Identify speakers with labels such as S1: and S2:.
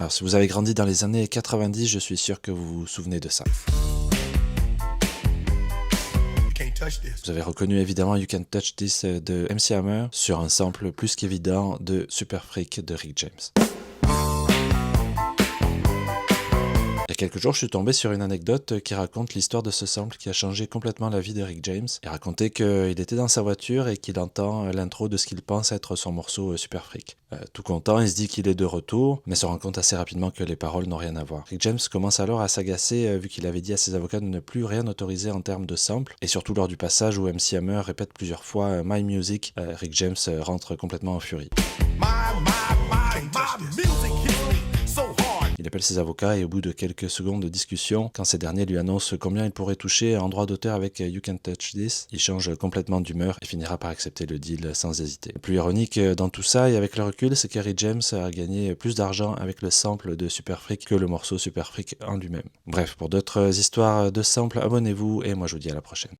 S1: Alors si vous avez grandi dans les années 90, je suis sûr que vous vous souvenez de ça. Vous avez reconnu évidemment You Can't Touch This de MC Hammer sur un sample plus qu'évident de Super Freak de Rick James. Il y a quelques jours, je suis tombé sur une anecdote qui raconte l'histoire de ce sample qui a changé complètement la vie de Rick James. Il racontait qu'il était dans sa voiture et qu'il entend l'intro de ce qu'il pense être son morceau Super Freak. Tout content, il se dit qu'il est de retour, mais se rend compte assez rapidement que les paroles n'ont rien à voir. Rick James commence alors à s'agacer vu qu'il avait dit à ses avocats de ne plus rien autoriser en termes de sample, et surtout lors du passage où MC Hammer répète plusieurs fois My Music, Rick James rentre complètement en furie. Il appelle ses avocats et au bout de quelques secondes de discussion, quand ces derniers lui annoncent combien il pourrait toucher en droit d'auteur avec You Can't Touch This, il change complètement d'humeur et finira par accepter le deal sans hésiter. Le plus ironique dans tout ça et avec le recul, c'est que Rick James a gagné plus d'argent avec le sample de Super Freak que le morceau Super Freak en lui-même. Bref, pour d'autres histoires de samples, abonnez-vous et moi je vous dis à la prochaine.